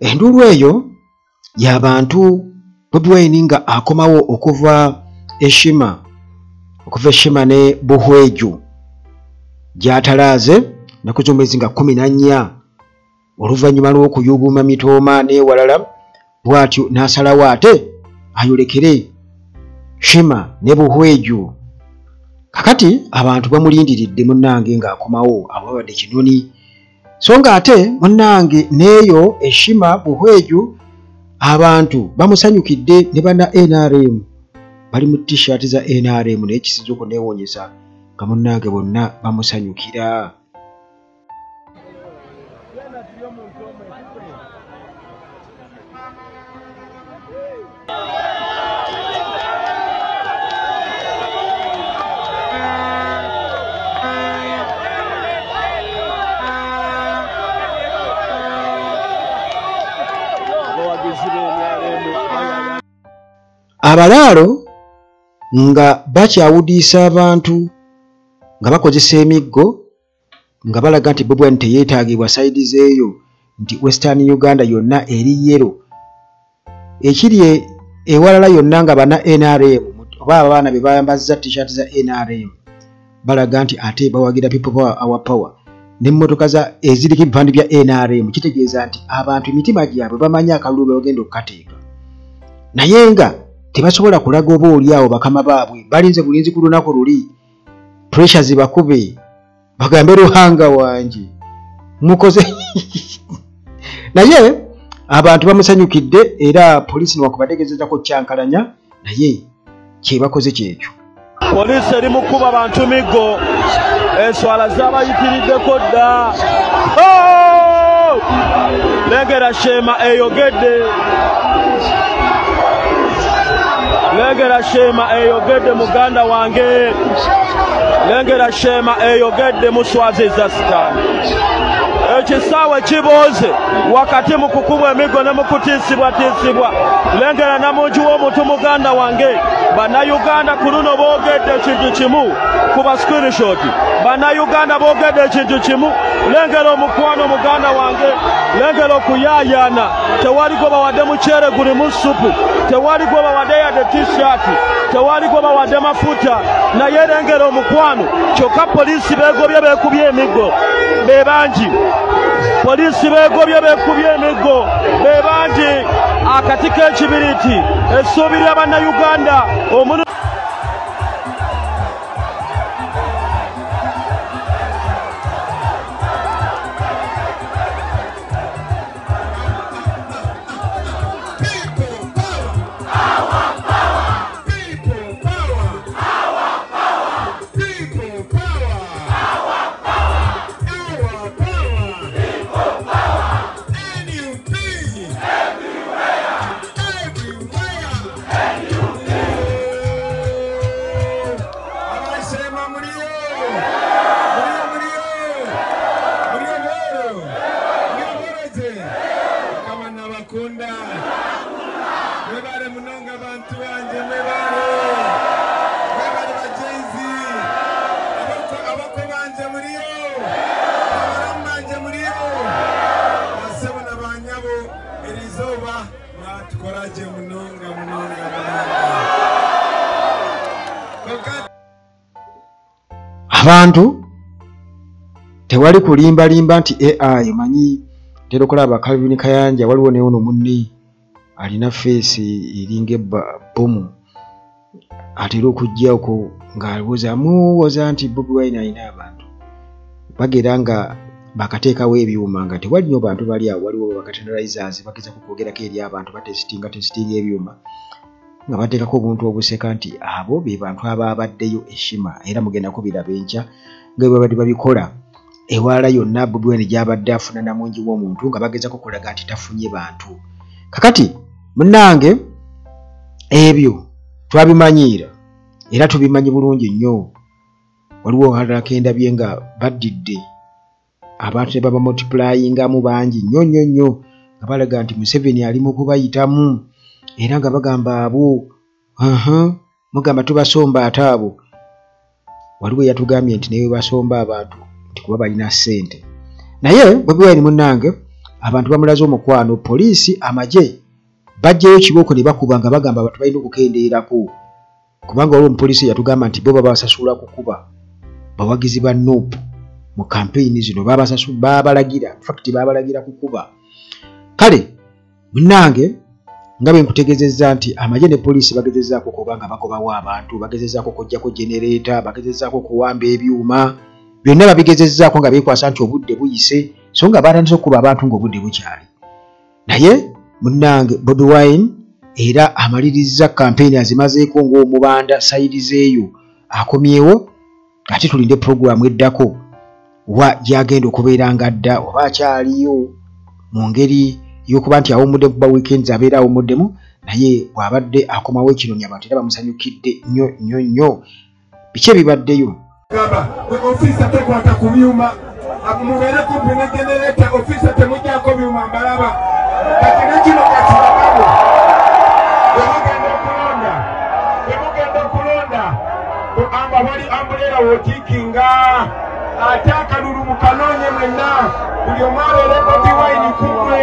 Endulu eyo y'abantu Bobi Wine nga akomawo okuva Eshima ne Buhweju gy'atalaaze nnaku z'omwezi nga 14 oluvannyuma lw'okuyuuguuma Mitooma n'ewalala bw'atyo n'asalawo ate ayolekere Shima ne Buhweju. Kakati abantu bamulindiridde munnange ng'akomawo ababadde Kinoni so nga ate munnange n'eyo Eshima Buhweju abantu bamusanyukidde ne bana NRM bali mu t-shirt za NRM n'ekisizo okuneewonyesa nga munnange bonna bamusanyukira. Abalaalo nga bakyawudiisa abantu nga bakozesa emiggo nga balaga nti Bobi Wine teyeetaagibwa sayidi zeeyo nti Western Uganda yonna eri yero ekiri ewalala yonna nga bana NRM oba abaana be bayambazza t-shirt za NRM balaga nti ate bawagira people power our power n'emmotoka eziriko ebipande bya NRM kitegeeza nti abantu emitima gyabwe bamanyi akalulu be bagenda okukateeka naye nga tebasobola kulaga oba oli awo bakama baabwe balinze bulinzi ku lunaku luli pressure zibakube bagambe Ruhanga wanje mukoze naye abantu bamusanyukidde era polisi niwakubategeezezako kyankalanya naye kyebakoze kyekyo. Polisi eri mu kuba abantu miggo enswala zabayitiriddeko dda. Lengera Shema eyogedde. Lengera Shema eyogedde muganda wange. Lengera Shema eyogedde muswaziza sitaani. Ekisaawe kibooze wakati mu kukubwa emiggo ne mu kutiisibwa. Lengera Namungi w'omuntu muganda wange. Bannayuganda ku luno boogedde ekintu kimu kuba screenshot. Bannayuganda boogedde ekintu kimu. Lengera omukwano muganda wange. Lengera okuyaayaana. Tewali gwe bawadde muceere guli mu supu. Tewali gwe bawadde yadde t-shirt. Tewali gwe bawadde mafuta. Naye lengera omukwano. Kyokka poliisi beegobye beekubye emiggo. Be bangi. Polisi begobye bekubye emiggo be bangi akati k'ekibiriti essuubi ly'Abannayuganda abantu tewali kulimbalimba nti AI manyi tero kulaba Calvin Kayanja waliwo ne ono munni alina face eringe bomu atero kujja ko ng'alwoza muwoza nti Bobi Wine alina abantu bageranga bakateekawo ebyuma nga tewali nyo bantu bali awo waliwo bakatenderizers bageza kukwogerako eri abantu batesitinga ebyuma nga bateekako obuntu obuseka nti abo be bantu ababaddeyo Eshima era mugenda kubiraba enkya nga bwe babikola ewala yonna Bobi Wine gy'abadde afuna Namungi w'omuntu nga bageza kukulaga nti tafunye bantu. Kakati munnange ebyo twabimanyira era tubimanyi bulungi nnyo. Waliwo halakenda byenga baddidde abantu ne baba multiplyinga mu bangi nnyo nga balaga nti Museveni ali mu kubayitamu era nga bagamba abo mugamba tubasomba ataabo. Waliwo yatugambye nti naye basomba abantu nti kuba balina ssente. Naye Bobi Wine munnange abantu bamulaze omukwano poliisi amagye bajjayo kibooko ne bakuba nga bagamba abantu balina okukendeerako kubanga olwo omupoliisi yatugamba nti bo babasasula kukuba bawagizi ba NUP mu kampeyini zino babalagira fakti babalagira kukuba kale munnange nga bwe nkutegeezezza nti amagye ne poliisi bagezezzaako kuba nga bagobawo abantu bagezezzaako kujjako genereeta bagezezzaako kuwamba ebyuma byonna babigezezzaako nga beekwasa nti obudde buyise so nga batandise okuba abantu ng'obudde bukyali naye munnange Bobi Wine era amalirizza kampeyini azimazeeko ng'omubanda sayidi zeeyo akomyewo ate tulinde puroguramu eddako wa gyagenda okubeera nga dda oba akyaliyo mu ngeri y'okuba nti awummuddemu kuba weekends abeera awummuddemu naye bw'abadde akomawo ekinoni abantu era bamusanyukidde nnyo biki ebibaddeyo ofisa tekwata ku byuma mubeere kumpi ne genereeta ofisa temujjako byuma mbalaba kati nekino kakirababo temugenda okulonda amba bali ambuleera wootiikinga ate akalulu mukanoonye mwenna buli omu abeere Bobi Wine kumwe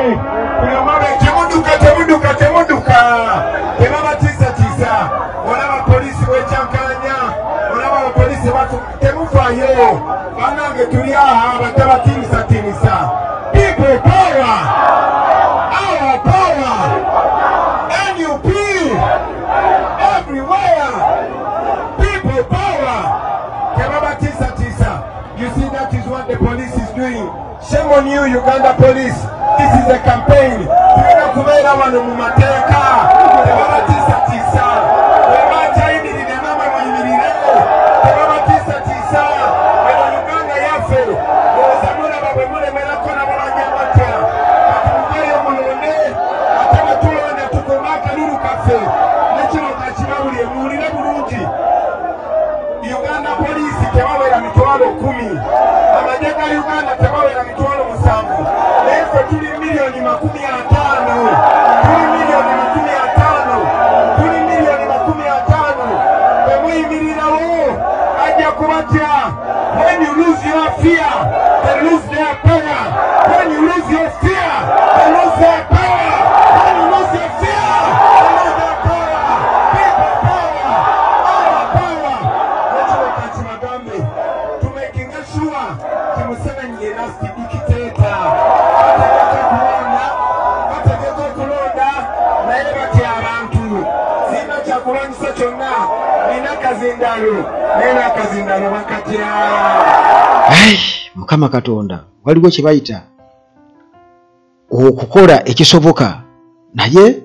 buli omu abeere temuduka tebabatiisatiisa olaba poliisi bwekyankanya olaba abapoliisi temufaayo banange tuli aha batabatiinisatiinisa people power our power NUP everywhere people power tebabatiisatiisa. You see, that is what the police is doing. Shame on you, Uganda police. This is a campaign. Tulina kubeera wano mu mateeka. Tebabatiisatiisa. Bwebakyayimiridde namwe muyimirire. Tebabatiisatiisa. Eno Uganda yaffe. Lowooza mulaba bwe mulemerako nabo bajja batya. Kati muveeyo mulonde. Ate bwe tulonda tukume akalulu kaffe. Nekino kakibawulire muwulire bulungi. Uganda police tebawera mitwalo 10. Amagye ga Uganda tebawera mitwalo 7. Naye ffe tuli milioni 50. Tuli milioni 50. Tuli milioni 50. Bwe muyimirirawo ajja kubatya. When you lose your fear, they lose their power. When you lose your fear, they lose their power. When you lose your fear, they lose their power. People power. Our power. Tumekinga sure Museveni yenasti dikiteta bategeka okulonda naye batya abantu sina kyakulwanyisa kyonna nina akazindalo naye n'akazindalo bakatya. Mukama Katonda waliwo kye bayita okukola ekisoboka naye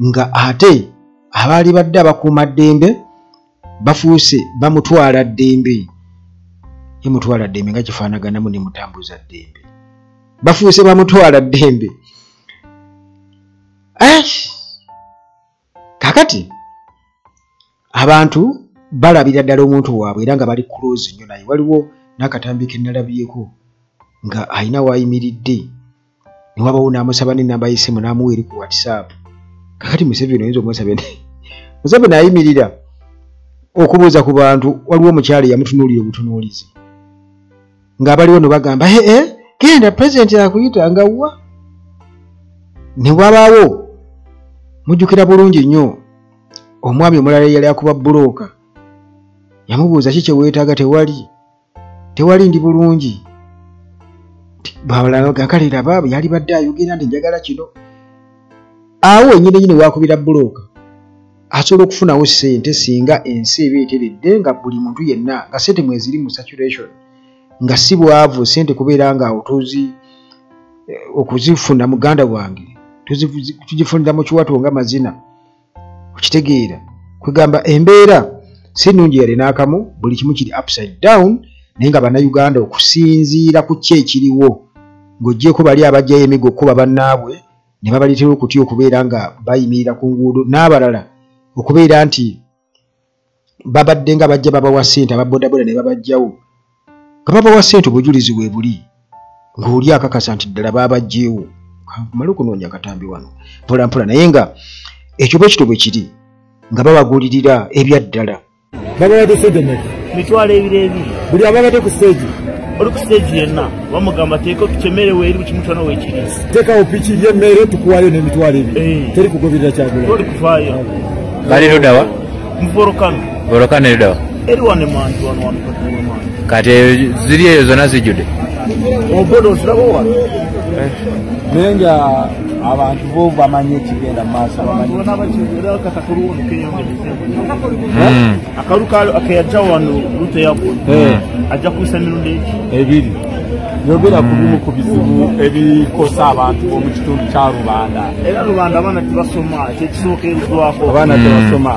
nga ate abaali badde abakuuma ddembe bafuuse bamutwala ddembe yemutwala ddembe nga kifaanaganamu ne mutambuza ddembe bafuuse bamutwala ddembe. Kakati abantu balabira ddala omuntu waabwe era nga bali close nnyo naye waliwo n'akatambi ke nalabyeko nga alina waayimiridde ne wabawo n'amusaba n'ennamba y'essimu n'amuwa eri ku WhatsApp. Kakati Museveni oyinza omusaba Museveni ayimirira okubuuza ku bantu waliwo omukyala yamutunuulira obutunuulizi ng'abaliwo no bagamba genda pulezidenti akuyita nga wa ne wabaawo mujjukira bulungi nnyo omwami omulala yali akuba bulooka yamubuuza ki kye weetaaga tewali ndi bulungi babalagakalira baabo yali badde ayogera nti njagala kino awo ennyini waakubira bulooka asobola okufunawo ssente singa ensi eba eteredde nga buli muntu yenna nga ssente mweziri mu saturation nga si bwavu ssente kubeera nga okuzifuna muganda wange tugifunira mu kiwato nga mazina okitegeera kwegamba embeera si nnungi yali n'akamu buli kimu kiri upside down naye nga bannayuganda okusinziira ku ki ekiriwo ng'oggyeko bali abajjayo emigo okuba bannaabwe ne babaleetera okutya okubeera nga bayimirira ku nguudo n'abalala okubeera nti babadde nga bajja babawa ssente ababodaboda ne babajjawo nga babawa ssente obujulizi bwe buli ng'oli akakasa nti ddala baabajjeewo kamale okunoonya akatambi wano mpola mpola naye nga ekyo bwe kito bwe kiri nga babagulirira ebyaddala babadde stage mmeka mitwalo ebiri ebiri buli ababadde ku stage oli ku stage yenna bamugamba teeko tukemerewe eri bukimutwana wekiriisa teekawo piki ly'emmere tukuwayo n'emitwalo ebiri teri kugoberera Kyagulanyi oli kufaayo bali ludawa Volcano ludawa eri wane mantu wano kati ziri eyo zonna zijjudde obodo oziraba wano naye nga abantu bo bamanye ekigenda mu maaso akalu akeyajja wano lute yapo ajja kuisa mirundi ebiri yogera ku bimu ku bizibu ebikosa abantu b'omu kitundu kya Rubanda era Rubanda abaana tebasoma kyekisooka erudwako abaana tebasoma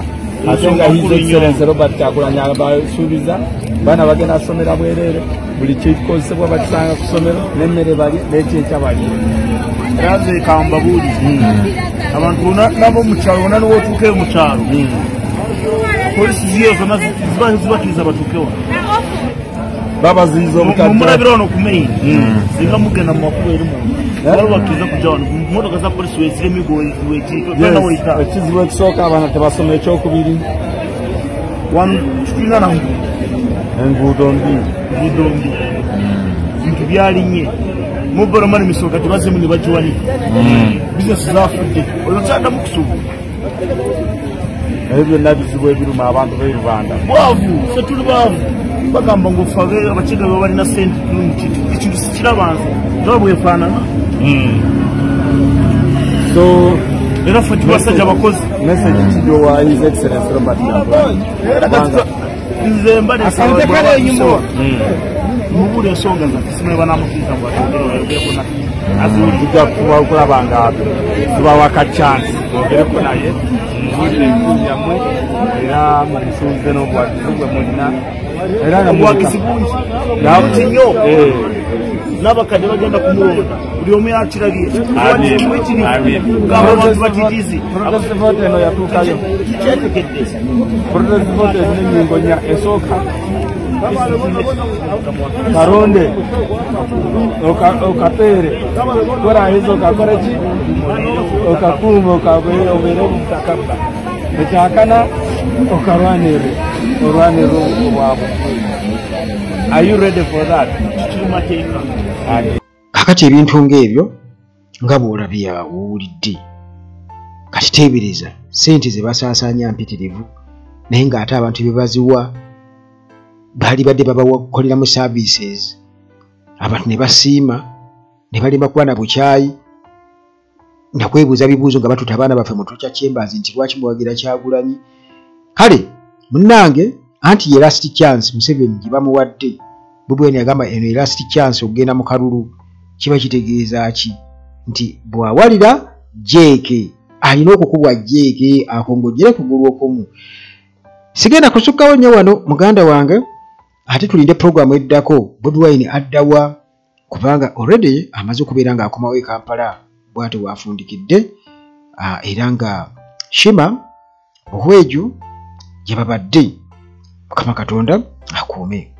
ate nga His Excellency Robert Kyagulanyi abasuubiza baana bagenda asomera bwereere buli kikozesebwa bakisanga ku ssomero n'emmere bali n'ekyekya bali era nze kambabuuli abantu bonna nabo mu kyalo bonna niwootuukeyo mu kyalo polisi ziyo zonna zibakkiriza batuuke wano babaziyiza mumulabira wano ku main singa mugenda mu makubo eri muntu babakkiriza kujja wano motoka za polisi weziremigo wekiika ekizibu ekisooka abaana tebasoma ekyokubiri wano tulina na enguudo mbi bintu byalinye mobile money misoka tebazemu ne bagiwanika bizinesi zafudde olwokyaddamu kusuubula ebyo byonna bizibu ebiruma abantu b'e Rubanda bwavu ffe tuli baavu bagamba ngaofabe abakiga be balina sente ekintu sikiraba nze nga bwefaanana so era ffe tubasajja bakozi message kijowa His Excellency Robert Kyagulanyi nze mbadesaba mubula ensonga zaffe simanyi banamukiika bwayogereko naye tujja kulaba nga tubawa ka chance twogereko naye mubulire enkulu yammwe era mubusuubize n'obuwagizi bwe mulina era obuwagizi bungi nnyo n'abakadde bagenda kumulonda buli omu yakirabye gamba abantu batitizi protestivoti eno yatuukayo kikyetekedde protestivoti ezina ennyingo nnya esooka karonde okapeere korahiza okakora ki okakuuma obeere obutakabba ekyakana okarwanirire olwanirire obwabwe. Are you ready for that? Kakati ebintu ng'ebyo nga bw'olabye owulidde kati teebereza ssente ze basaasaanya mpitirivu naye ng'ate abantu bye baziwa baali badde babakoleramu services abantu ne basiima ne balema kuba na bukyayi nakwebuuza bibuuzo nga batuta abaana baffe mu Torture Chambers nti lwaki muwagira Kyagulanyi kale munnange anti ye last chance Museveni gye bamuwadde Bubweni agamba eno last chance okugenda mu kalulu kiba kitegeeza ki nti bwawalira jeeke alina okukubwa jeeke akongojjere kugulu okumu. Sigenda kusukkawo nnyo wano muganda wange ate tulinde programu eddako Bubweni addawa kubanga already amaze okubeera ng'akomawo e Kampala bw'ate bw'afundikidde era nga Shima Ohweju gye babadde Mukama Katonda akuume.